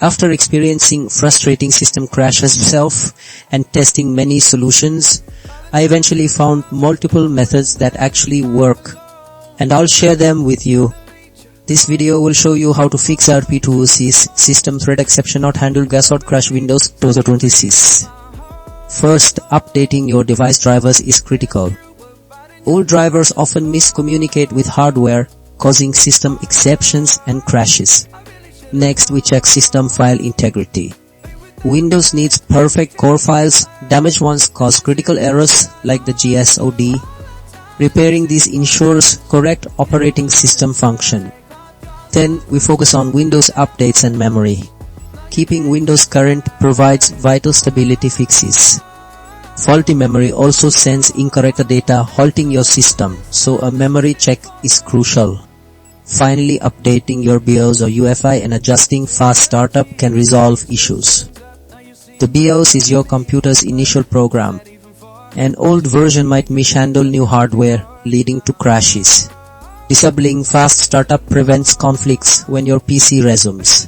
After experiencing frustrating system crashes myself and testing many solutions, I eventually found multiple methods that actually work, and I'll share them with you. This video will show you how to fix Rtp2Sys system thread exception not handled GSOD crash Windows 2020. First, updating your device drivers is critical. Old drivers often miscommunicate with hardware, causing system exceptions and crashes. Next, we check system file integrity. Windows needs perfect core files. Damaged ones cause critical errors like the GSOD. Repairing these ensures correct operating system function. Then, we focus on Windows updates and memory. Keeping Windows current provides vital stability fixes. Faulty memory also sends incorrect data, halting your system, so a memory check is crucial. Finally, updating your BIOS or UEFI and adjusting fast startup can resolve issues. The BIOS is your computer's initial program. An old version might mishandle new hardware, leading to crashes. Disabling fast startup prevents conflicts when your PC resumes.